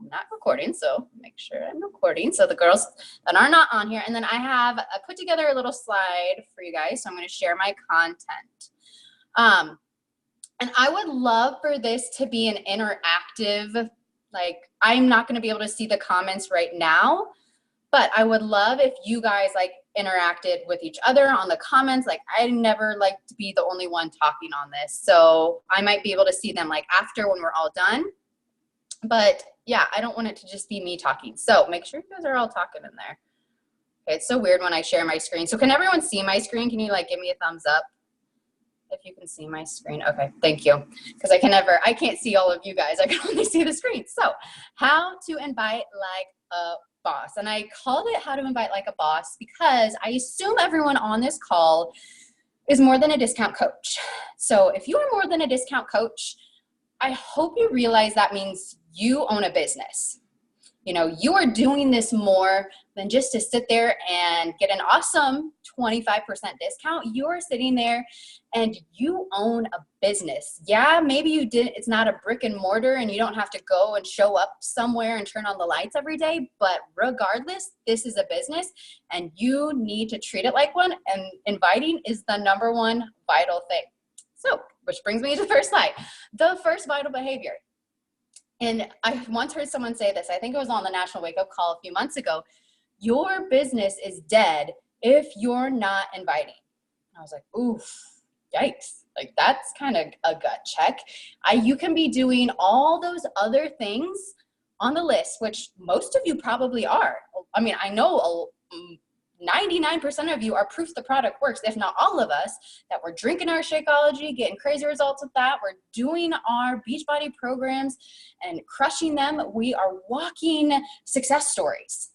I'm not recording, so make sure I'm recording. So the girls that are not on here, and then I have put together a little slide for you guys. So I'm going to share my content. And I would love for this to be an interactive, like I'm not going to be able to see the comments right now, but I would love if you guys like interacted with each other on the comments. Like I never like to be the only one talking on this. So I might be able to see them like after when we're all done. But yeah, I don't want it to just be me talking. So make sure you guys are all talking in there. Okay, it's so weird when I share my screen. So can everyone see my screen? Can you like give me a thumbs up if you can see my screen? Okay, thank you. Because I can't see all of you guys. I can only see the screen. So how to invite like a boss. And I called it how to invite like a boss because I assume everyone on this call is more than a discount coach. So if you are more than a discount coach, I hope you realize that means you own a business. You know, you are doing this more than just to sit there and get an awesome 25% discount. You're sitting there and you own a business. Yeah, maybe it's not a brick and mortar and you don't have to go and show up somewhere and turn on the lights every day, but regardless, this is a business and you need to treat it like one, and inviting is the number one vital thing. So, which brings me to the first slide, the first vital behavior. And I once heard someone say this, I think it was on the National Wake Up Call a few months ago, your business is dead if you're not inviting. I was like, oof, yikes. Like that's kind of a gut check. You can be doing all those other things on the list, which most of you probably are. I mean, I know 99% of you are proof the product works, if not all of us, that we're drinking our Shakeology, getting crazy results with that. We're doing our Beachbody programs and crushing them. We are walking success stories.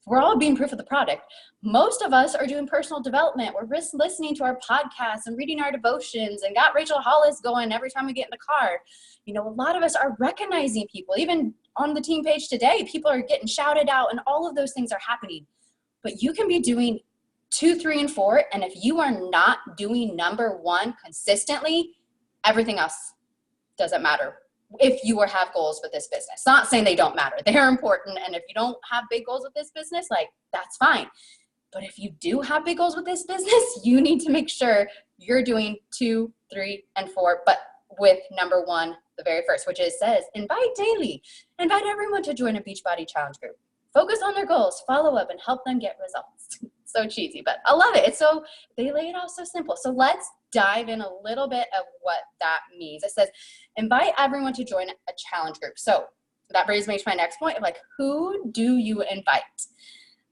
We're all being proof of the product. Most of us are doing personal development. We're listening to our podcasts and reading our devotions and got Rachel Hollis going every time we get in the car. You know, a lot of us are recognizing people. Even on the team page today, people are getting shouted out and all of those things are happening. But you can be doing 2, 3, and 4. And if you are not doing number 1 consistently, everything else doesn't matter. If you have goals with this business, not saying they don't matter. They're important. And if you don't have big goals with this business, like that's fine. But if you do have big goals with this business, you need to make sure you're doing 2, 3, and 4, but with number 1, the very first, which says invite daily. Invite everyone to join a Beachbody Challenge group. Focus on their goals, follow up, and help them get results. So cheesy, but I love it. They lay it out so simple. So let's dive in a little bit of what that means. It says, invite everyone to join a challenge group. So that brings me to my next point of like, who do you invite?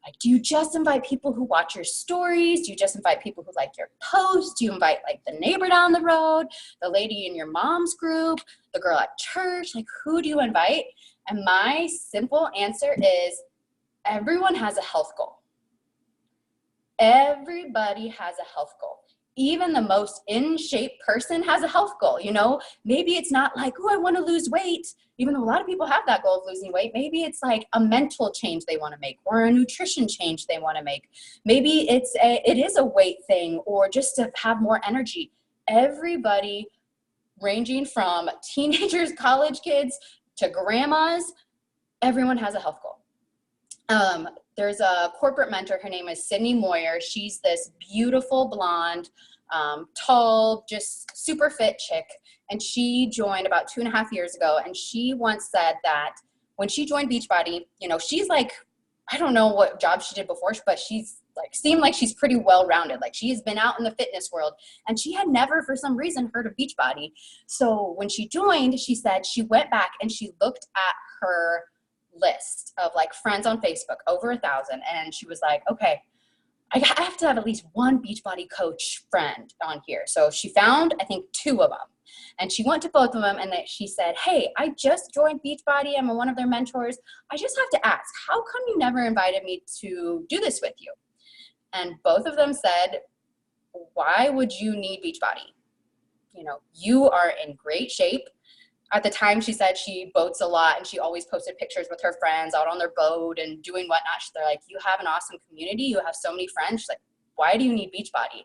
Like, do you just invite people who watch your stories? Do you just invite people who like your posts? Do you invite like the neighbor down the road, the lady in your mom's group, the girl at church? Like, who do you invite? And my simple answer is everyone has a health goal. Everybody has a health goal. Even the most in shape person has a health goal. You know, maybe it's not like, oh, I want to lose weight, even though a lot of people have that goal of losing weight. Maybe it's like a mental change they want to make or a nutrition change they want to make. Maybe it is a weight thing or just to have more energy. Everybody, ranging from teenagers, college kids to grandmas, everyone has a health goal. There's a corporate mentor. Her name is Sydney Moyer. She's this beautiful blonde, tall, just super fit chick. And she joined about 2.5 years ago. And she once said that when she joined Beachbody, you know, she's like, I don't know what job she did before, but she's like, seemed like she's pretty well-rounded. Like she's been out in the fitness world and she had never, for some reason, heard of Beachbody. So when she joined, she said she went back and she looked at her list of like friends on Facebook, over 1,000. And she was like, okay, I have to have at least one Beachbody coach friend on here. So she found, I think, 2 of them. And she went to both of them and she said, hey, I just joined Beachbody. I'm one of their mentors. I just have to ask, how come you never invited me to do this with you? And both of them said, why would you need Beachbody? You know, you are in great shape. At the time, she said she boats a lot and she always posted pictures with her friends out on their boat and doing whatnot. They're like, you have an awesome community. You have so many friends. She's like, why do you need Beachbody?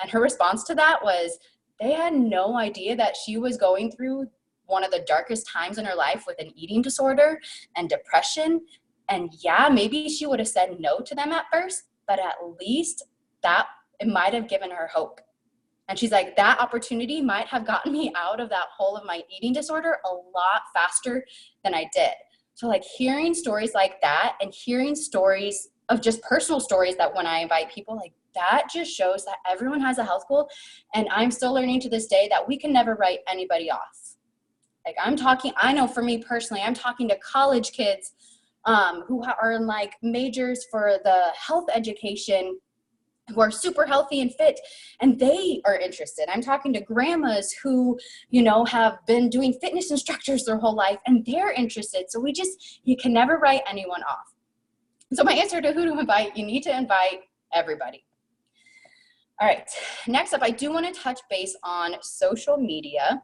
And her response to that was they had no idea that she was going through one of the darkest times in her life with an eating disorder and depression. And yeah, maybe she would have said no to them at first, but at least that it might have given her hope. And she's like, that opportunity might have gotten me out of that hole of my eating disorder a lot faster than I did. So like hearing stories like that and hearing stories of just personal stories that when I invite people, like that just shows that everyone has a health goal. And I'm still learning to this day that we can never write anybody off. Like I know for me personally, I'm talking to college kids who are in like majors for the health education, who are super healthy and fit, and they are interested. I'm talking to grandmas who, have been doing fitness instructors their whole life, and they're interested. So you can never write anyone off. So my answer to who to invite, you need to invite everybody. All right, next up, I do want to touch base on social media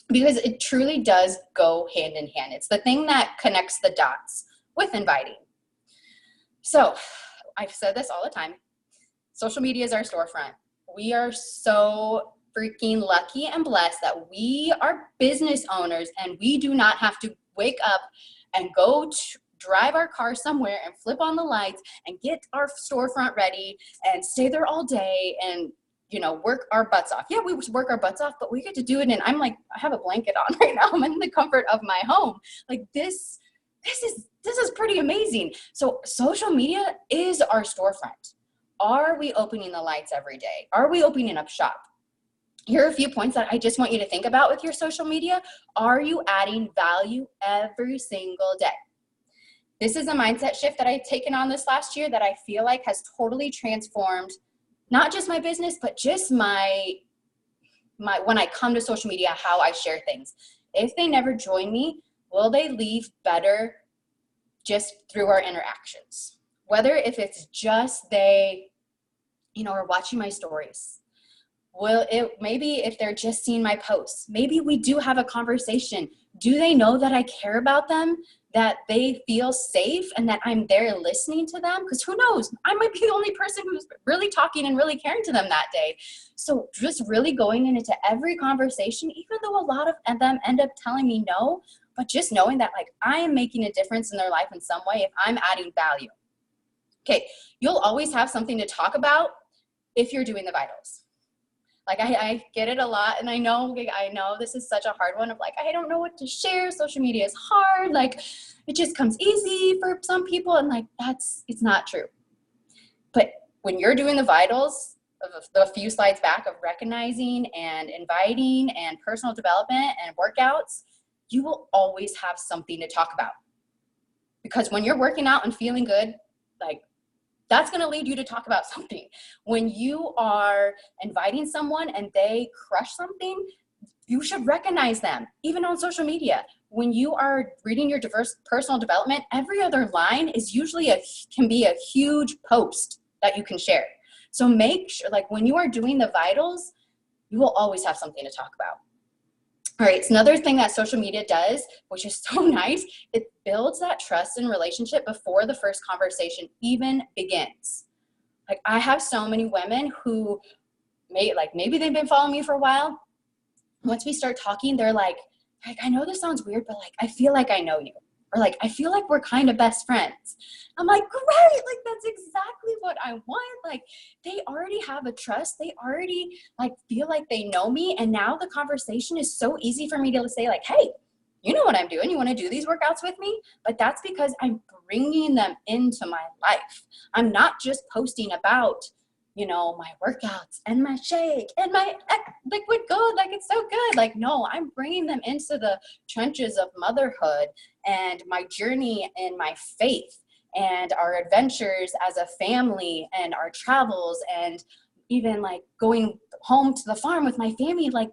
because it truly does go hand in hand. It's the thing that connects the dots with inviting. So I've said this all the time. Social media is our storefront. We are so freaking lucky and blessed that we are business owners and we do not have to wake up and go drive our car somewhere and flip on the lights and get our storefront ready and stay there all day and work our butts off. Yeah, we work our butts off, but we get to do it. And I'm like, I have a blanket on right now. I'm in the comfort of my home. Like this is pretty amazing. So social media is our storefront. Are we opening the lights every day? Are we opening up shop? Here are a few points that I just want you to think about with your social media. Are you adding value every single day? This is a mindset shift that I've taken on this last year that I feel like has totally transformed not just my business, but just my when I come to social media, how I share things. If they never join me, will they leave better just through our interactions? Whether if it's just they, are watching my stories. Maybe if they're just seeing my posts, maybe we do have a conversation. Do they know that I care about them, that they feel safe and that I'm there listening to them? Because who knows, I might be the only person who's really talking and really caring to them that day. So just really going into every conversation, even though a lot of them end up telling me no, but just knowing that like I am making a difference in their life in some way if I'm adding value. Okay, you'll always have something to talk about if you're doing the vitals. Like I get it a lot, and I know this is such a hard one of like, I don't know what to share. Social media is hard. Like it just comes easy for some people, and like it's not true. But when you're doing the vitals of the few slides back of recognizing and inviting and personal development and workouts, you will always have something to talk about. Because when you're working out and feeling good, like that's going to lead you to talk about something. When you are inviting someone and they crush something, you should recognize them, even on social media. When you are reading your diverse personal development, every other line is usually can be a huge post that you can share. So make sure, like when you are doing the vitals, you will always have something to talk about. All right, so another thing that social media does, which is so nice, it builds that trust and relationship before the first conversation even begins. Like I have so many women who maybe they've been following me for a while. Once we start talking, they're like, I know this sounds weird, but like, I feel like I know you. Or like, I feel like we're kind of best friends. I'm like, great, like that's exactly what I want. Like they already have a trust. They already like feel like they know me. And now the conversation is so easy for me to say like, hey, you know what I'm doing. You want to do these workouts with me? But that's because I'm bringing them into my life. I'm not just posting about, my workouts and my shake and my liquid gold. Like it's so good. Like, no, I'm bringing them into the trenches of motherhood and my journey and my faith and our adventures as a family and our travels and even like going home to the farm with my family. Like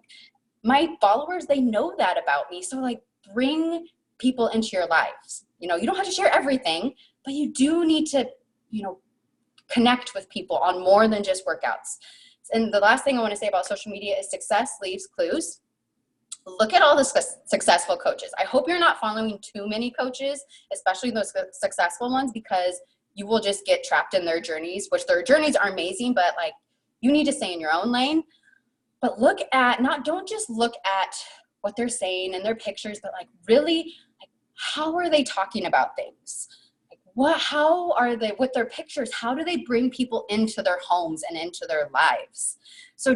my followers, they know that about me. So like bring people into your lives. You don't have to share everything, but you do need to, connect with people on more than just workouts. And the last thing I want to say about social media is success leaves clues. Look at all the successful coaches. I hope you're not following too many coaches, especially those successful ones, because you will just get trapped in their journeys, which their journeys are amazing, but like you need to stay in your own lane. But don't just look at what they're saying and their pictures, but like really, like, how are they talking about things? How are they with their pictures? How do they bring people into their homes and into their lives? So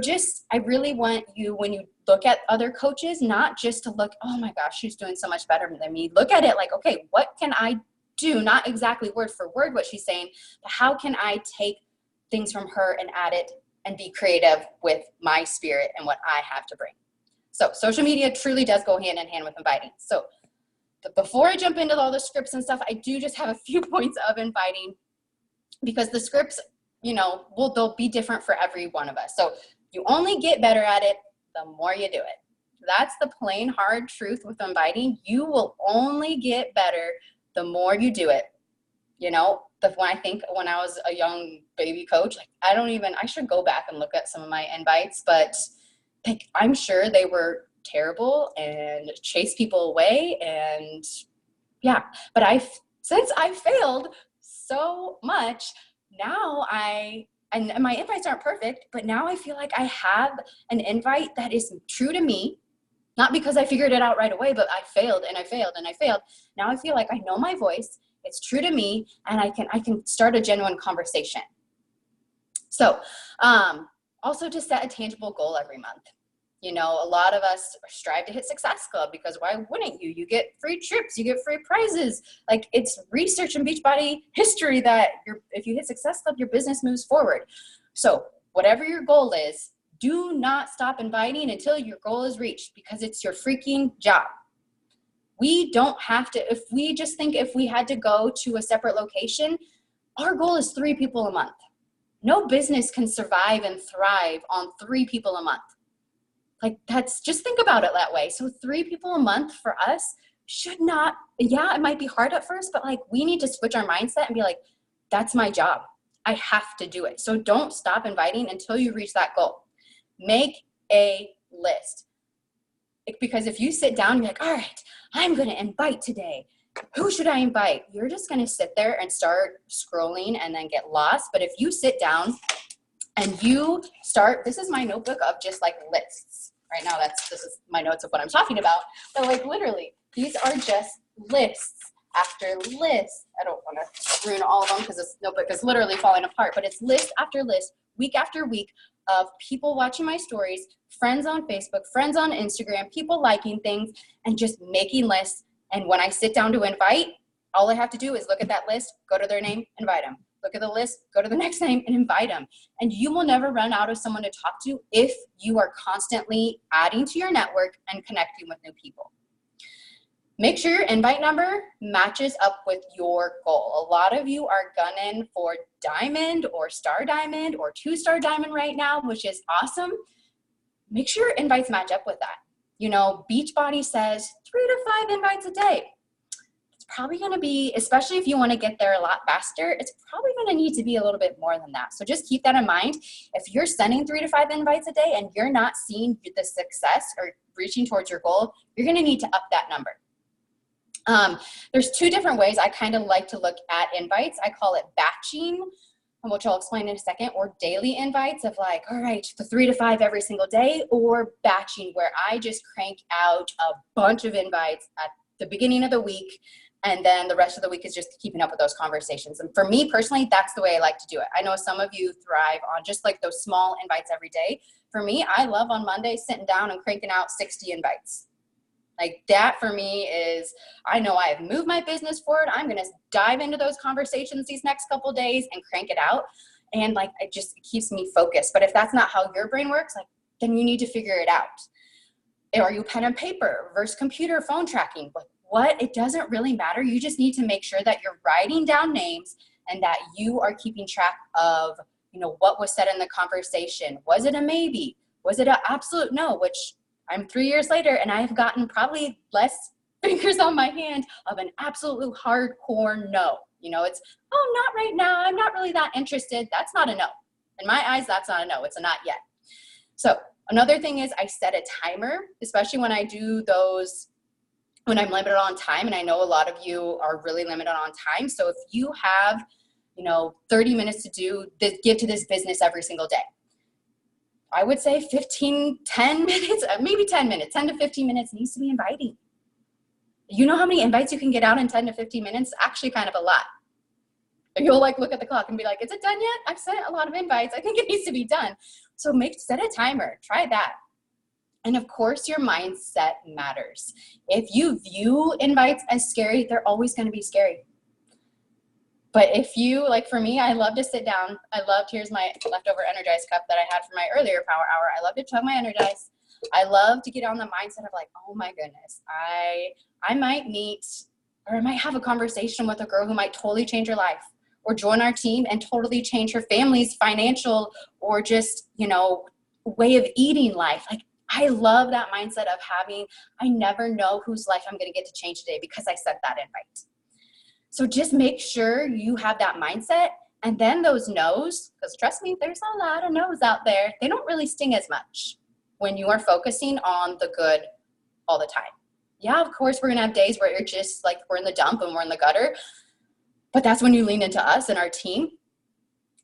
I really want you, when you look at other coaches, not just to look, oh my gosh, she's doing so much better than me. Look at it like, okay, what can I do? Not exactly word for word what she's saying, but how can I take things from her and add it and be creative with my spirit and what I have to bring? So social media truly does go hand in hand with inviting. So before I jump into all the scripts and stuff, I do just have a few points of inviting, because the scripts, they'll be different for every one of us. So you only get better at it the more you do it. That's the plain hard truth with inviting. You will only get better the more you do it. When I was a young baby coach, like I should go back and look at some of my invites, but like, I'm sure they were terrible and chase people away. And yeah, but since I failed so much, now and my invites aren't perfect, but now I feel like I have an invite that is true to me, not because I figured it out right away, but I failed and I failed and I failed. Now I feel like I know my voice, it's true to me, and I can start a genuine conversation. So also to set a tangible goal every month. A lot of us strive to hit Success Club, because why wouldn't you? You get free trips, you get free prizes. Like, it's research in Beachbody history that if you hit Success Club, your business moves forward. So whatever your goal is, do not stop inviting until your goal is reached, because it's your freaking job. We don't have to, if we had to go to a separate location, our goal is 3 people a month. No business can survive and thrive on 3 people a month. Like, just think about it that way. So 3 people a month for us should not, it might be hard at first, but like, we need to switch our mindset and be like, that's my job. I have to do it. So don't stop inviting until you reach that goal. Make a list. Because if you sit down and you're like, all right, I'm going to invite today. Who should I invite? You're just going to sit there and start scrolling and then get lost. But if you sit down and you start, this is my notebook of just like lists. Right now, this is my notes of what I'm talking about. But like, literally, these are just lists after list. I don't want to ruin all of them because this notebook is literally falling apart, but it's list after list, week after week, of people watching my stories, friends on Facebook, friends on Instagram, people liking things, and just making lists. And when I sit down to invite, all I have to do is look at that list, go to their name, invite them. Look at the list, go to the next name, and invite them. And you will never run out of someone to talk to if you are constantly adding to your network and connecting with new people. Make sure your invite number matches up with your goal. A lot of you are gunning for diamond or star diamond or 2-star diamond right now, which is awesome. Make sure your invites match up with that. Beachbody says 3 to 5 invites a day. Probably going to be, especially if you want to get there a lot faster, it's probably going to need to be a little bit more than that. So just keep that in mind. If you're sending 3 to 5 invites a day and you're not seeing the success or reaching towards your goal, you're going to need to up that number. There's 2 different ways I kind of like to look at invites. I call it batching, which I'll explain in a second, or daily invites of like, all right, the 3 to 5 every single day, or batching where I just crank out a bunch of invites at the beginning of the week. And then the rest of the week is just keeping up with those conversations. And for me personally, that's the way I like to do it. I know some of you thrive on just like those small invites every day. For me, I love on Monday sitting down and cranking out 60 invites. Like, that for me is, I know I have moved my business forward. I'm going to dive into those conversations these next couple of days and crank it out. And like, it keeps me focused. But if that's not how your brain works, like, then you need to figure it out. Are you pen and paper versus computer phone tracking? It doesn't really matter. You just need to make sure that you're writing down names and that you are keeping track of, what was said in the conversation. Was it a maybe? Was it an absolute no? Which I'm 3 years later and I have gotten probably less fingers on my hand of an absolute hardcore no. It's, oh, not right now. I'm not really that interested. That's not a no. In my eyes, that's not a no. It's a not yet. So another thing is I set a timer, especially when I do those, when I'm limited on time, and I know a lot of you are really limited on time. So if you have, 30 minutes to give to this business every single day, I would say 10 minutes, maybe 10 minutes, 10 to 15 minutes needs to be inviting. You know how many invites you can get out in 10 to 15 minutes? Actually kind of a lot. You'll like look at the clock and be like, is it done yet? I've sent a lot of invites. I think it needs to be done. So set a timer, try that. And of course your mindset matters. If you view invites as scary, they're always going to be scary. But if you, like for me, I love to sit down. Here's my leftover Energize cup that I had for my earlier power hour. I love to chug my Energize. I love to get on the mindset of like, oh my goodness, I might meet, or I might have a conversation with a girl who might totally change her life, or join our team and totally change her family's financial or just, way of eating life. Like, I love that mindset of I never know whose life I'm going to get to change today because I sent that invite. So just make sure you have that mindset. And then those no's, because trust me, there's a lot of no's out there. They don't really sting as much when you are focusing on the good all the time. Yeah, of course, we're going to have days where you're just like, we're in the dump and we're in the gutter. But that's when you lean into us and our team.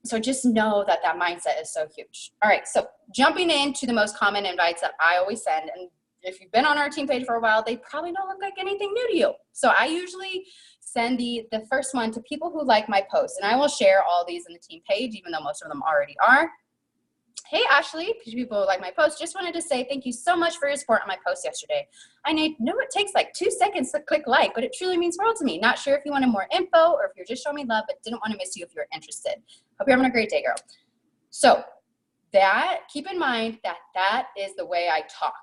So just know that mindset is so huge. All right, so jumping into the most common invites that I always send, and if you've been on our team page for a while, they probably don't look like anything new to you. So I usually send the first one to people who like my posts, and I will share all these in the team page, even though most of them already are. Hey, Ashley, people who like my post, just wanted to say thank you so much for your support on my post yesterday. I know it takes like 2 seconds to click like, but it truly means the world to me. Not sure if you wanted more info or if you're just showing me love, but didn't want to miss you if you're interested. Hope you're having a great day, girl. So keep in mind that is the way I talk.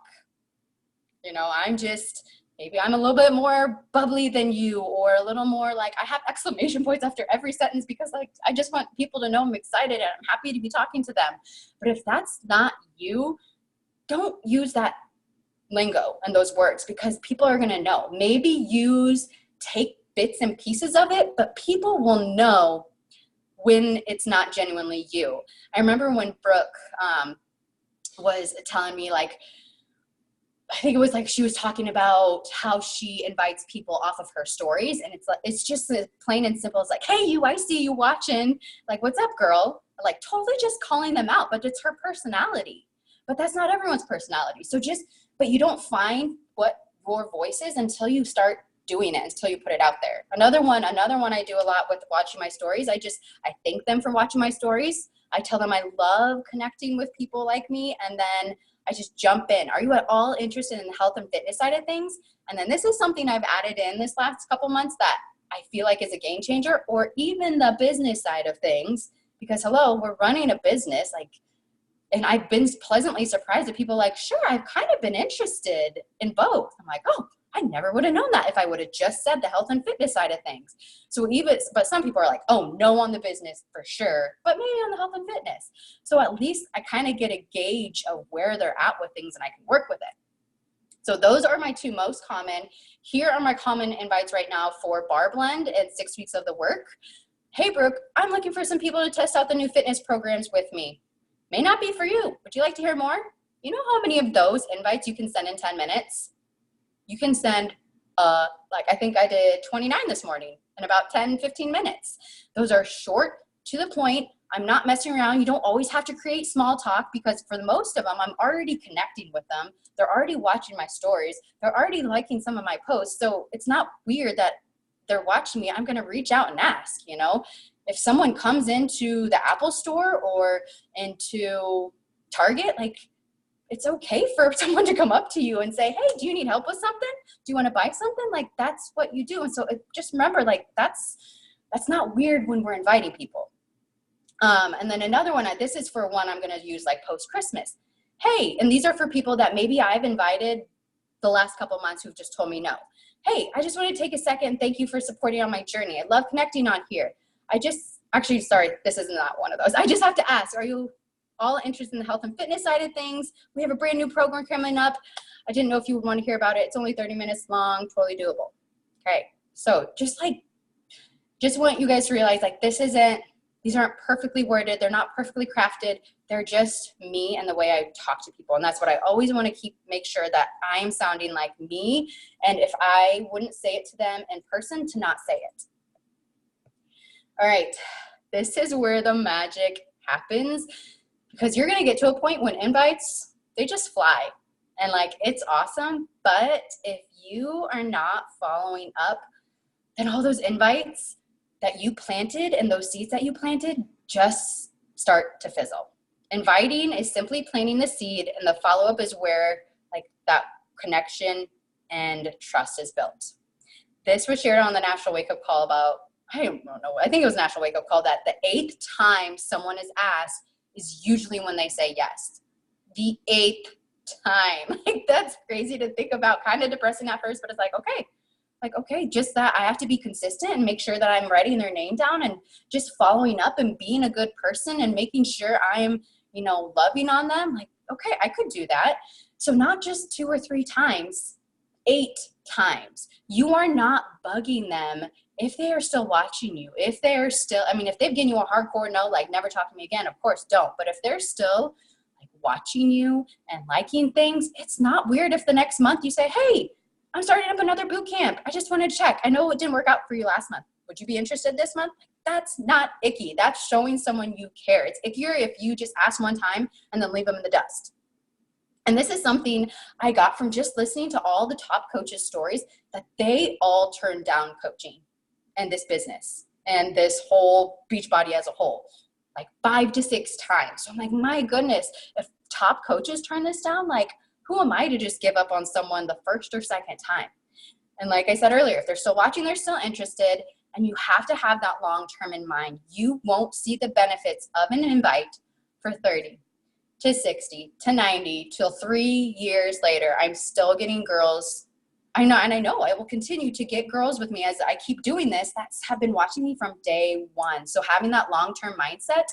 Maybe I'm a little bit more bubbly than you, or a little more like I have exclamation points after every sentence because I just want people to know I'm excited and I'm happy to be talking to them. But if that's not you, don't use that lingo and those words because people are going to know. Maybe take bits and pieces of it, but people will know when it's not genuinely you. I remember when Brooke was telling me I think it was she was talking about how she invites people off of her stories, and it's just as plain and simple as hey, you, I see you watching, what's up, girl? Totally just calling them out, but it's her personality. But that's not everyone's personality. But you don't find what your voice is until you start doing it, until you put it out there. Another one I do a lot with watching my stories. I thank them for watching my stories. I tell them I love connecting with people like me, and then I just jump in. Are you at all interested in the health and fitness side of things? And then this is something I've added in this last couple months that I feel like is a game changer, or even the business side of things, because hello, we're running a business, and I've been pleasantly surprised that people sure, I've kind of been interested in both. I'm like, oh, I never would have known that if I would have just said the health and fitness side of things. But some people are like, oh, no on the business for sure, but maybe on the health and fitness. So at least I kind of get a gauge of where they're at with things and I can work with it. So those are my two most common. Here are my common invites right now for Bar Blend and 6 weeks of the work. Hey, Brooke, I'm looking for some people to test out the new fitness programs with me. May not be for you. Would you like to hear more? You know how many of those invites you can send in 10 minutes? You can send, I think I did 29 this morning in about 10, 15 minutes. Those are short, to the point. I'm not messing around. You don't always have to create small talk because for most of them, I'm already connecting with them. They're already watching my stories. They're already liking some of my posts. So it's not weird that they're watching me. I'm going to reach out and ask, If someone comes into the Apple store or into Target, it's okay for someone to come up to you and say, hey, do you need help with something? Do you want to buy something? That's what you do. And so just remember, that's not weird when we're inviting people. And then another one, this is for one I'm going to use post-Christmas. Hey, and these are for people that maybe I've invited the last couple months who've just told me no. Hey, I just want to take a second. Thank you for supporting on my journey. I love connecting on here. Sorry, this is not one of those. I just have to ask, are you all interested in the health and fitness side of things? We have a brand new program coming up. I didn't know if you would want to hear about it. It's only 30 minutes long, totally doable. Okay, so just want you guys to realize these aren't perfectly worded. They're not perfectly crafted. They're just me and the way I talk to people. And that's what I always want to make sure that I'm sounding like me. And if I wouldn't say it to them in person, to not say it. All right, this is where the magic happens. because you're going to get to a point when invites, they just fly. And like, it's awesome. But if you are not following up, then all those invites that you planted and those seeds that you planted just start to fizzle. Inviting is simply planting the seed, and the follow-up is where like that connection and trust is built. This was shared on the National Wake Up Call about, I don't know, I think it was National Wake Up Call, that the 8th time someone is asked is usually when they say yes. The 8th time. Like, that's crazy to think about, kind of depressing at first, but it's like, okay, just that I have to be consistent and make sure that I'm writing their name down and just following up and being a good person and making sure I'm, you know, loving on them. Like, okay, I could do that. So not just 2 or 3 times, 8 times. You are not bugging them if they are still watching you. If they are still, I mean, if they've given you a hardcore no, like never talk to me again, of course don't. But if they're still like watching you and liking things, it's not weird if the next month you say, hey, I'm starting up another boot camp. I just wanted to check. I know it didn't work out for you last month. Would you be interested this month? That's not icky. That's showing someone you care. It's ickier if you just ask one time and then leave them in the dust. And this is something I got from just listening to all the top coaches' stories, that they all turned down coaching and this business and this whole Beachbody as a whole, like 5 to 6 times. So I'm like, my goodness, if top coaches turn this down, like, who am I to just give up on someone the first or second time? And like I said earlier, if they're still watching, they're still interested, and you have to have that long-term in mind. You won't see the benefits of an invite for 30 to 60 to 90 till 3 years later. I'm still getting girls. I know, and I know I will continue to get girls with me as I keep doing this that have been watching me from day one. So having that long-term mindset,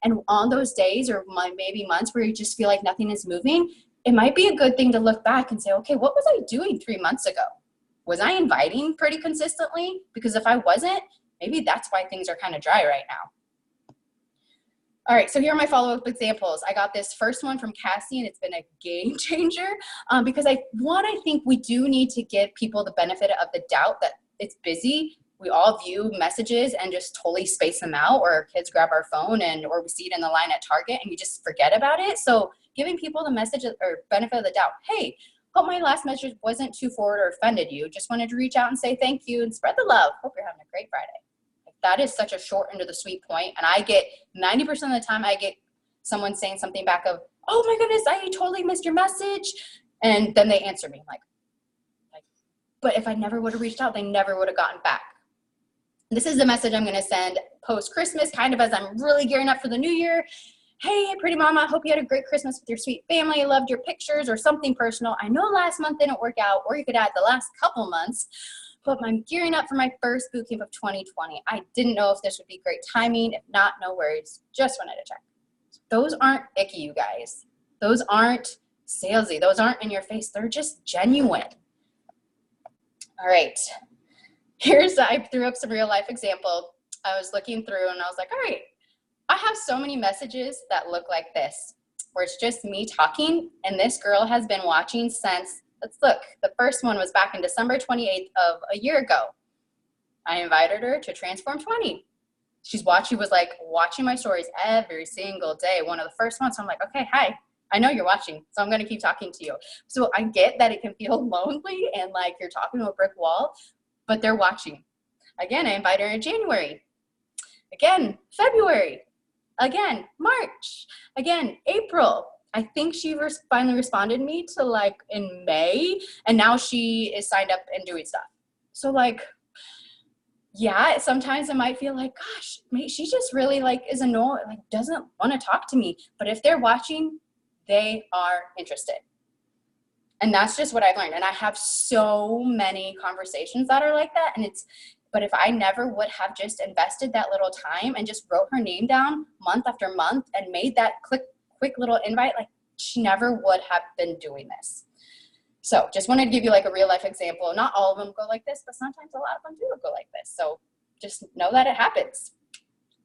and on those days or maybe months where you just feel like nothing is moving, it might be a good thing to look back and say, okay, what was I doing 3 months ago? Was I inviting pretty consistently? Because if I wasn't, maybe that's why things are kind of dry right now. All right, so here are my follow-up examples. I got this first one from Cassie, and it's been a game changer because I think we do need to give people the benefit of the doubt that it's busy. We all view messages and just totally space them out, or our kids grab our phone or we see it in the line at Target and we just forget about it. So giving people the message or benefit of the doubt. Hey, hope my last message wasn't too forward or offended you. Just wanted to reach out and say thank you and spread the love. Hope you're having a great Friday. That is such a short and to the sweet point. And I get 90% of the time I get someone saying something back of, oh my goodness, I totally missed your message. And then they answer me like, but if I never would have reached out, they never would have gotten back. This is the message I'm going to send post-Christmas, kind of as I'm really gearing up for the new year. Hey, pretty mama, hope you had a great Christmas with your sweet family. I loved your pictures, or something personal. I know last month didn't work out, or you could add the last couple months, but I'm gearing up for my first boot camp of 2020. I didn't know if this would be great timing. If not, no worries. Just wanted to check. Those aren't icky, you guys. Those aren't salesy. Those aren't in your face. They're just genuine. All right. I threw up some real life example. I was looking through and I was like, all right, I have so many messages that look like this, where it's just me talking, and this girl has been watching since, let's look, the first one was back in December 28th of a year ago. I invited her to Transform 20. She was like watching my stories every single day. One of the first ones, so I'm like, okay, hi, I know you're watching, so I'm going to keep talking to you. So I get that it can feel lonely and like you're talking to a brick wall, but they're watching. Again, I invited her in January. Again, February. Again, March. Again, April. I think she finally responded to me to like in May, and now she is signed up and doing stuff. So like, yeah, sometimes it might feel like, gosh, she just really like is annoyed, like doesn't want to talk to me. But if they're watching, they are interested. And that's just what I've learned. And I have so many conversations that are like that. But if I never would have just invested that little time and just wrote her name down month after month and made that quick little invite, like she never would have been doing this. So just wanted to give you like a real life example. Not all of them go like this, but sometimes a lot of them do go like this. So just know that it happens.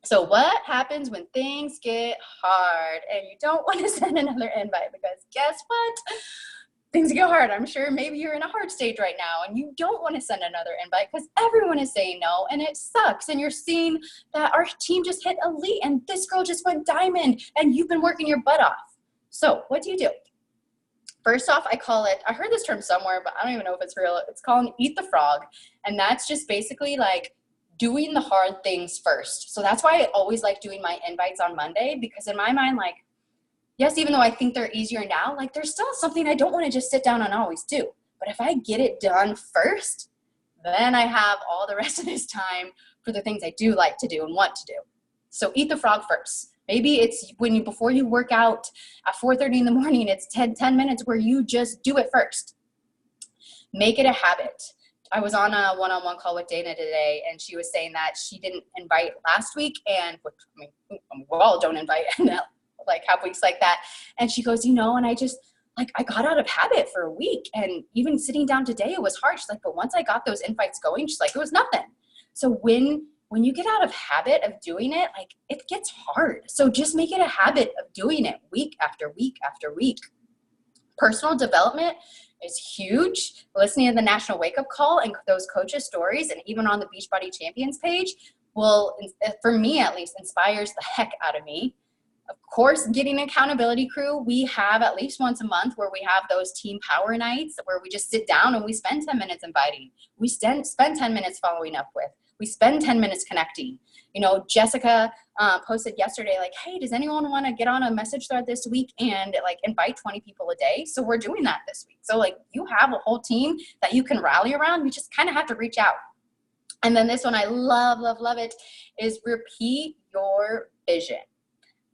So what happens when things get hard and you don't want to send another invite? Because guess what? things get hard. I'm sure maybe you're in a hard stage right now and you don't want to send another invite because everyone is saying no and it sucks. And you're seeing that our team just hit elite and this girl just went diamond and you've been working your butt off. So what do? First off, I heard this term somewhere, but I don't even know if it's real. It's called eat the frog. And that's just basically like doing the hard things first. So that's why I always like doing my invites on Monday, because in my mind, like, yes, even though I think they're easier now, like there's still something I don't want to just sit down and always do. But if I get it done first, then I have all the rest of this time for the things I do like to do and want to do. So eat the frog first. Maybe it's before you work out at 4:30 in the morning, it's 10 minutes where you just do it first. Make it a habit. I was on a one-on-one call with Dana today, and she was saying that she didn't invite last week, and I mean, we all don't invite like have weeks like that. And she goes, and I just, like, I got out of habit for a week, and even sitting down today, it was hard. She's like, but once I got those invites going, she's like, it was nothing. So when you get out of habit of doing it, like, it gets hard. So just make it a habit of doing it week after week after week. Personal development is huge. Listening to the National Wake Up Call and those coaches' stories, and even on the Beachbody Champions page, will, for me at least, inspires the heck out of me. Of course, getting an accountability crew, we have at least once a month where we have those team power nights where we just sit down and we spend 10 minutes inviting. We spend 10 minutes following up with. We spend 10 minutes connecting. Jessica posted yesterday, like, hey, does anyone want to get on a message thread this week and like invite 20 people a day? So we're doing that this week. So like, you have a whole team that you can rally around. You just kind of have to reach out. And then this one, I love, love, love it, is repeat your vision.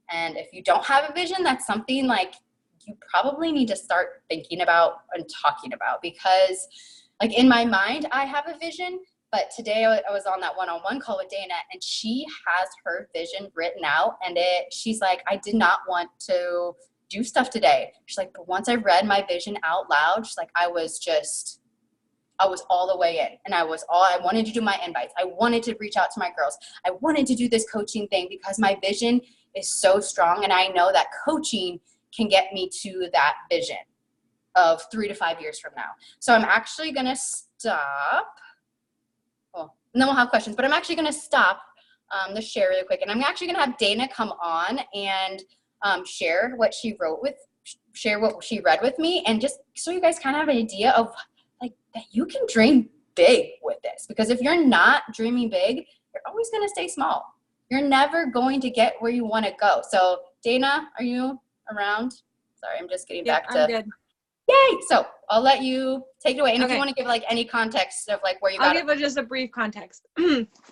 And if you don't have a vision, that's something like you probably need to start thinking about and talking about, because like in my mind, I have a vision, but today I was on that one-on-one call with Dana and she has her vision written out, and she's like, I did not want to do stuff today. She's like, but once I read my vision out loud, she's like, I was all the way in, and I wanted to do my invites. I wanted to reach out to my girls. I wanted to do this coaching thing because my vision is so strong. And I know that coaching can get me to that vision of 3 to 5 years from now. So I'm actually going to stop. Well, and then we'll have questions, but I'm actually going to stop the share really quick. And I'm actually going to have Dana come on and share what she read with me. And just so you guys kind of have an idea of like that you can dream big with this, because if you're not dreaming big, you're always going to stay small. You're never going to get where you want to go. So Dana, are you around? Sorry, I'm just getting back to. I'm good. Yay! So I'll let you take it away. And if you want to give like any context of like where you got it. I'll give just a brief context.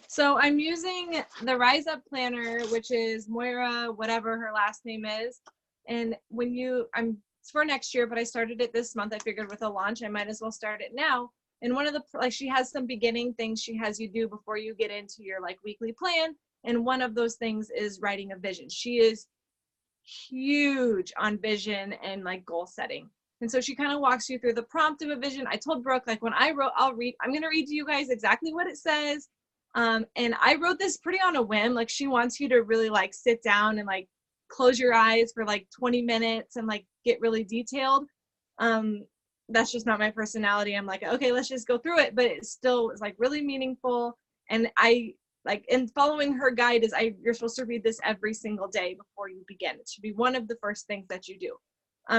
So I'm using the Rise Up Planner, which is Moira, whatever her last name is. And it's for next year, but I started it this month. I figured with a launch, I might as well start it now. And one of she has some beginning things she has you do before you get into your like weekly plan. And one of those things is writing a vision. She is huge on vision and like goal setting. And so she kind of walks you through the prompt of a vision. I told Brooke, like when I'm going to read to you guys exactly what it says. And I wrote this pretty on a whim. Like she wants you to really like sit down and like close your eyes for like 20 minutes and like get really detailed. That's just not my personality. I'm like, okay, let's just go through it. But it still is like really meaningful. And and following her guide is you're supposed to read this every single day before you begin. It should be one of the first things that you do.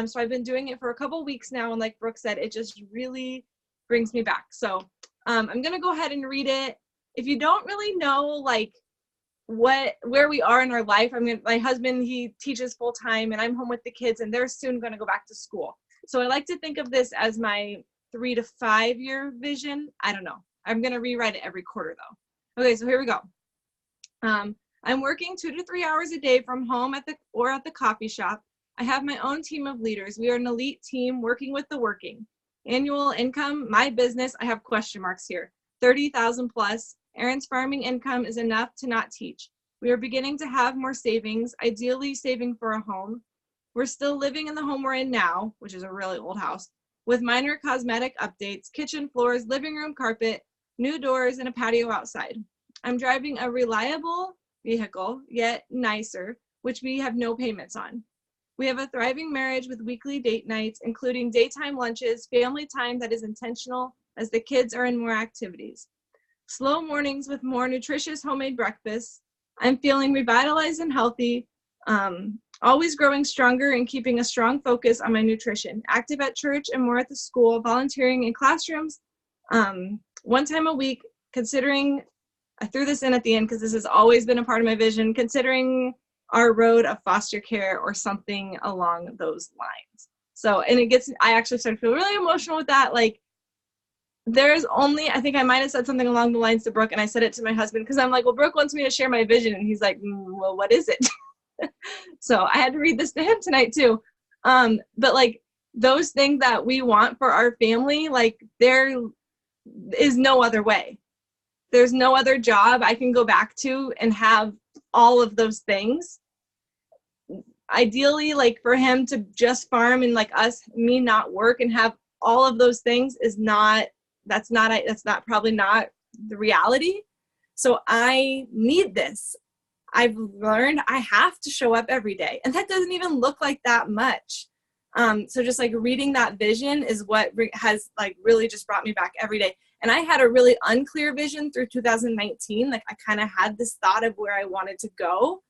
So I've been doing it for a couple weeks now. And like Brooke said, it just really brings me back. So I'm going to go ahead and read it. If you don't really know like where we are in our life, my husband, he teaches full time and I'm home with the kids and they're soon going to go back to school. So I like to think of this as my 3 to 5 year vision. I don't know. I'm going to rewrite it every quarter though. Okay, so here we go. I'm working 2 to 3 hours a day from home at the coffee shop. I have my own team of leaders. We are an elite team working with the working. Annual income, my business, I have question marks here. 30,000 plus. Erin's farming income is enough to not teach. We are beginning to have more savings, ideally saving for a home. We're still living in the home we're in now, which is a really old house, with minor cosmetic updates, kitchen floors, living room carpet, new doors, and a patio outside. I'm driving a reliable vehicle, yet nicer, which we have no payments on. We have a thriving marriage with weekly date nights, including daytime lunches, family time that is intentional as the kids are in more activities. Slow mornings with more nutritious homemade breakfasts. I'm feeling revitalized and healthy, always growing stronger and keeping a strong focus on my nutrition. Active at church and more at the school, volunteering in classrooms 1 time a week, considering, I threw this in at the end because this has always been a part of my vision, considering our road of foster care or something along those lines. So, and I actually started to feel really emotional with that. Like, there's only, I think I might have said something along the lines to Brooke, and I said it to my husband because I'm like, well, Brooke wants me to share my vision, and he's like, well, what is it? So I had to read this to him tonight too. But like those things that we want for our family, like there is no other way. There's no other job I can go back to and have all of those things. Ideally, like for him to just farm and like me not work and have all of those things is not, that's probably not the reality. So I need this. I've learned I have to show up every day, and that doesn't even look like that much. So just like reading that vision is what has like really just brought me back every day. And I had a really unclear vision through 2019. Like I kind of had this thought of where I wanted to go,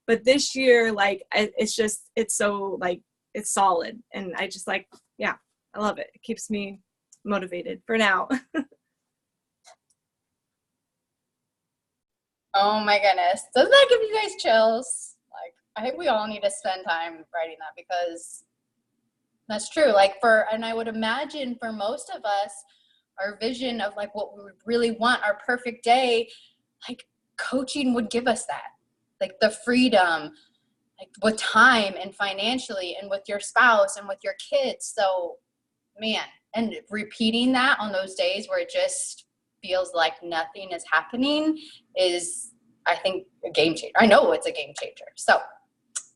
but this year, like it's so like, it's solid. And I just like, yeah, I love it. It keeps me motivated for now. Oh my goodness. Doesn't that give you guys chills? Like, I think we all need to spend time writing that because that's true. Like and I would imagine for most of us, our vision of like what we would really want, our perfect day, like coaching would give us that. Like the freedom, like with time and financially and with your spouse and with your kids. So man, and repeating that on those days where it just feels like nothing is happening is, I think, a game changer. I know it's a game changer. So,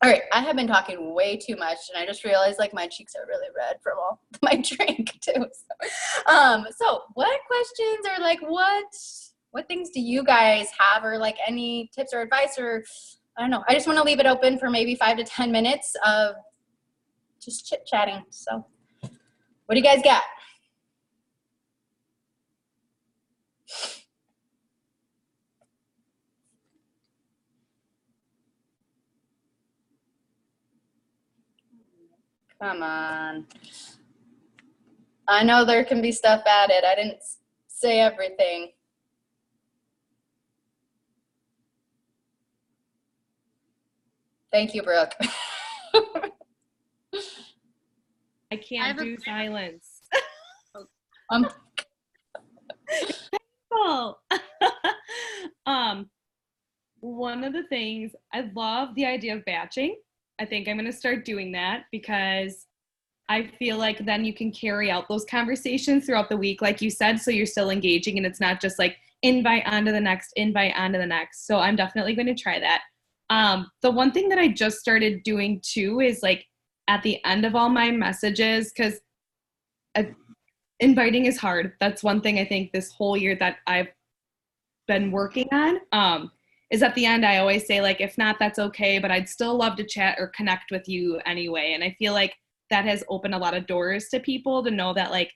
all right, I have been talking way too much, and I just realized like my cheeks are really red from all my drink too. So what questions or like what things do you guys have, or like any tips or advice, or I don't know. I just want to leave it open for maybe 5 to 10 minutes of just chit chatting. So what do you guys got? Come on. I know there can be stuff added. I didn't say everything. Thank you, Brooke. I can't do silence. Cool. One of the things, I love the idea of batching. I think I'm going to start doing that because I feel like then you can carry out those conversations throughout the week, like you said, so you're still engaging and it's not just like invite onto the next, invite onto the next. So I'm definitely going to try that. The one thing that I just started doing too is like at the end of all my messages, because inviting is hard. That's one thing I think this whole year that I've been working on. Is at the end, I always say like, if not, that's okay, but I'd still love to chat or connect with you anyway. And I feel like that has opened a lot of doors to people to know that like,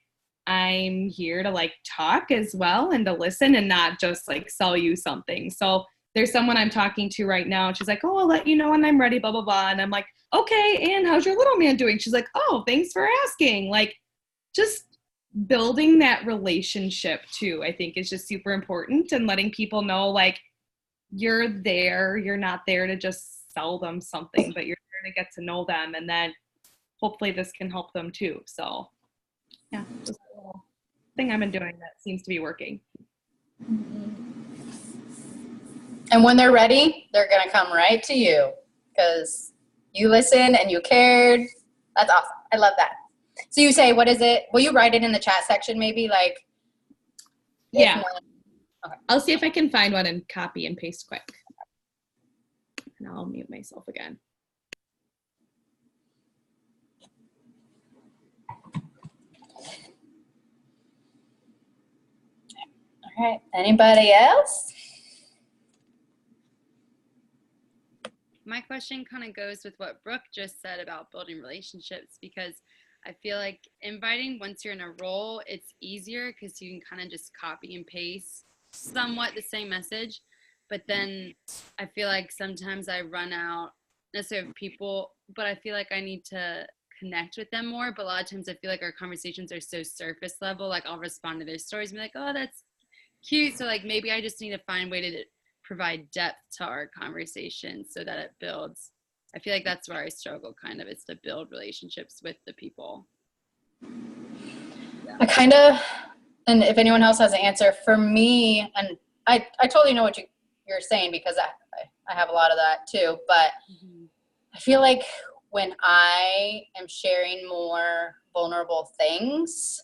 I'm here to like talk as well and to listen and not just like sell you something. So there's someone I'm talking to right now and she's like, oh, I'll let you know when I'm ready, blah, blah, blah. And I'm like, okay. And how's your little man doing? She's like, oh, thanks for asking. Like just building that relationship too, I think is just super important, and letting people know like, you're there, you're not there to just sell them something, but you're there to get to know them, and then hopefully this can help them too. So yeah, just a little thing I've been doing that seems to be working. And when they're ready, they're gonna come right to you because you listened and you cared. That's awesome. I love that. So you say, what is it? Will you write it in the chat section maybe? Like, yeah. Okay. I'll see if I can find one and copy and paste quick. And I'll mute myself again. All right. Anybody else? my question kind of goes with what Brooke just said about building relationships, because I feel like inviting, once you're in a role, it's easier because you can kind of just copy and paste somewhat the same message. But then I feel like sometimes I run out necessarily of people, but I feel like I need to connect with them more. But a lot of times I feel like our conversations are so surface level. Like I'll respond to their stories and be like, oh, that's cute. So like maybe I just need to find a way to provide depth to our conversation so that it builds. I feel like that's where I struggle kind of, is to build relationships with the people. I kind of, and if anyone else has an answer for me, and I totally know what you're saying, because I have a lot of that too, but I feel like when I am sharing more vulnerable things,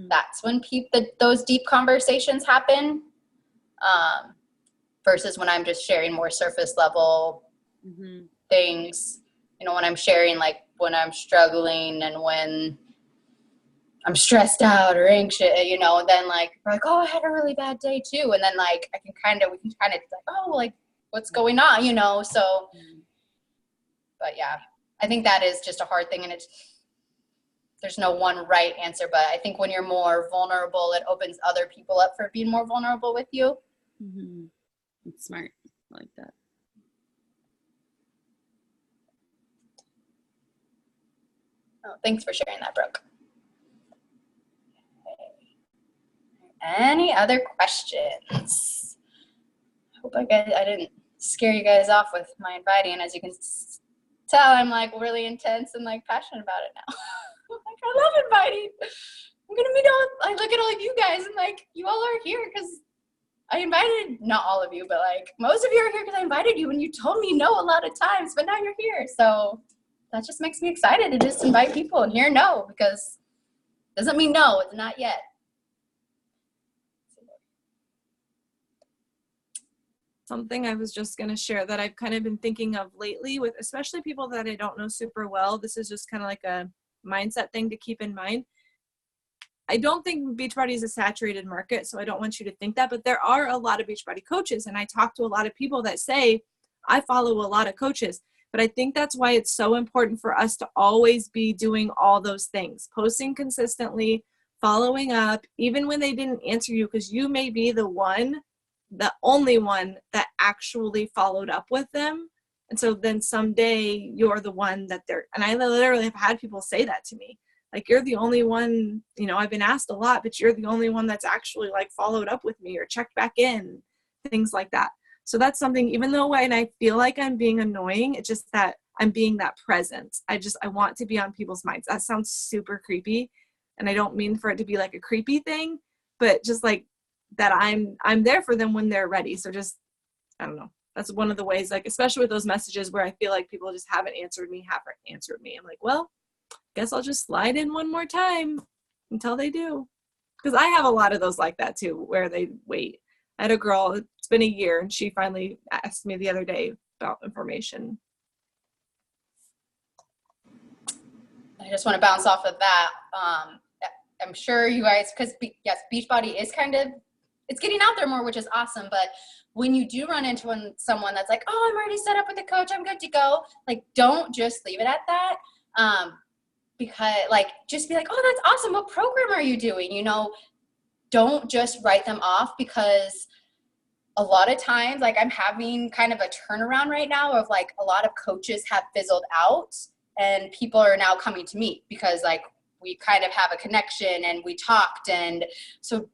that's when those deep conversations happen, versus when I'm just sharing more surface level things. You know, when I'm sharing like when I'm struggling and when I'm stressed out or anxious, you know, and then like we're like, oh, I had a really bad day too, and then like we can kind of like, oh, like what's going on, you know? So, but yeah, I think that is just a hard thing, and there's no one right answer, but I think when you're more vulnerable, it opens other people up for being more vulnerable with you. It's smart. I like that. Oh, thanks for sharing that, Brooke. Any other questions? I hope I didn't scare you guys off with my inviting. As you can tell, I'm like really intense and like passionate about it now. Like, I love inviting. I'm gonna meet I look at all of you guys and like, you all are here because I invited, not all of you, but like most of you are here because I invited you and you told me no a lot of times, but now you're here. So that just makes me excited to just invite people and hear no, because it doesn't mean no, it's not yet. Something I was just going to share that I've kind of been thinking of lately, with especially people that I don't know super well. This is just kind of like a mindset thing to keep in mind. I don't think Beachbody is a saturated market, so I don't want you to think that, but there are a lot of Beachbody coaches, and I talk to a lot of people that say, I follow a lot of coaches, but I think that's why it's so important for us to always be doing all those things, posting consistently, following up, even when they didn't answer you, because you may be the only one that actually followed up with them. And so then someday you're the one that and I literally have had people say that to me. Like, you're the only one, you know, I've been asked a lot, but you're the only one that's actually like followed up with me or checked back in, things like that. So that's something, even though when I feel like I'm being annoying, it's just that I'm being that presence. I want to be on people's minds. That sounds super creepy. And I don't mean for it to be like a creepy thing, but just like that I'm there for them when they're ready. So just, I don't know. That's one of the ways, like, especially with those messages where I feel like people just haven't answered me. I'm like, well, guess I'll just slide in one more time until they do. Because I have a lot of those like that too, where they wait. I had a girl, it's been a year, and she finally asked me the other day about information. I just want to bounce off of that. I'm sure you guys, because yes, Beachbody is kind of, it's getting out there more, which is awesome. But when you do run into someone that's like, oh, I'm already set up with a coach, I'm good to go. Like, don't just leave it at that. Because like, just be like, oh, that's awesome. What program are you doing? You know, don't just write them off, because a lot of times, like, I'm having kind of a turnaround right now of like a lot of coaches have fizzled out and people are now coming to me because like we kind of have a connection and we talked. And so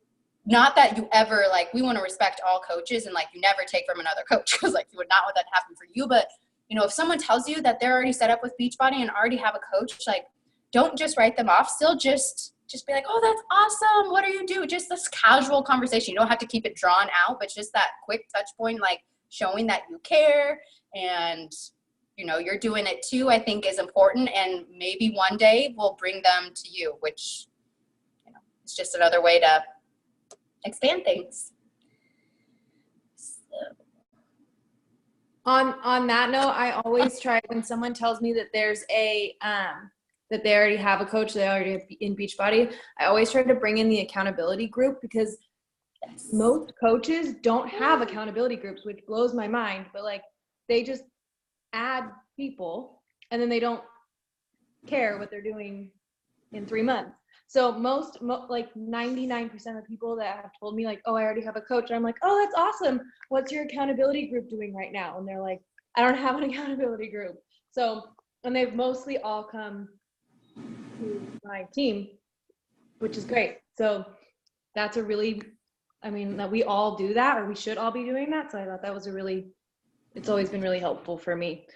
not that you ever, like, we want to respect all coaches and like you never take from another coach, because like you would not want that to happen for you. But you know, if someone tells you that they're already set up with Beachbody and already have a coach, like, don't just write them off. Still just be like, oh, that's awesome. What are you doing? Just this casual conversation. You don't have to keep it drawn out, but just that quick touch point, like showing that you care and, you know, you're doing it too, I think is important. And maybe one day we'll bring them to you, which, you know, it's just another way to expand things. On that note, I always try, when someone tells me that there's a that they already have a coach, they already have in Beachbody, I always try to bring in the accountability group, because most coaches don't have accountability groups, which blows my mind. But like, they just add people and then they don't care what they're doing in 3 months. So like 99% of people that have told me like, oh, I already have a coach. And I'm like, oh, that's awesome. What's your accountability group doing right now? And they're like, I don't have an accountability group. So, and they've mostly all come to my team, which is great. So that's a really, I mean, that we all do that, or we should all be doing that. So I thought that was it's always been really helpful for me.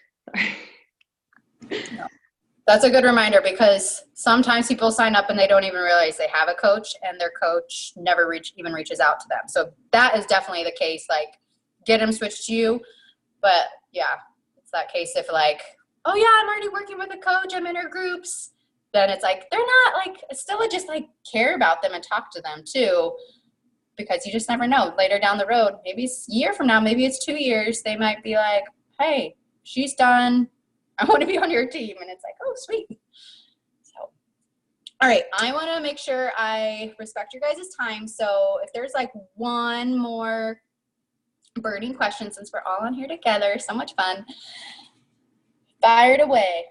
That's a good reminder, because sometimes people sign up and they don't even realize they have a coach, and their coach never even reaches out to them. So that is definitely the case. Like, get them switched to you. But yeah, it's that case if like, oh yeah, I'm already working with a coach, I'm in her groups, then it's like, they're not like, still just like care about them and talk to them too, because you just never know. Later down the road, maybe it's a year from now, maybe it's 2 years, they might be like, hey, she's done, I want to be on your team. And it's like, oh, sweet. So, all right, I want to make sure I respect your guys' time. So if there's like one more burning question, since we're all on here together, so much fun, fire it away.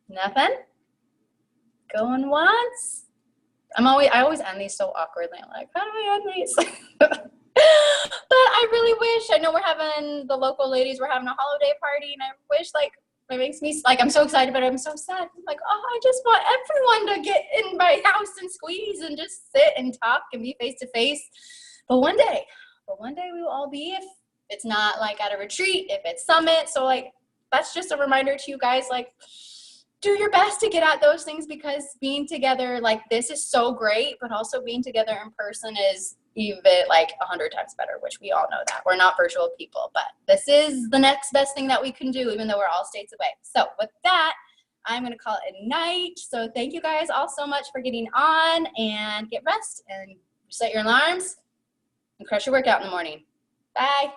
Nothing? Going once? I always end these so awkwardly. I'm like, how do I end these? But I really wish, I know the local ladies were having a holiday party, and I wish, like, it makes me, like, I'm so excited, but I'm so sad. I'm like, oh, I just want everyone to get in my house and squeeze and just sit and talk and be face to face. But one day we will all be, if it's not like at a retreat, if it's summit. So like, that's just a reminder to you guys, like, do your best to get at those things, because being together like this is so great, but also being together in person is even like 100 times better, which we all know that. We're not virtual people, but this is the next best thing that we can do, even though we're all states away. So with that, I'm going to call it a night. So thank you guys all so much for getting on, and get rest and set your alarms and crush your workout in the morning. Bye.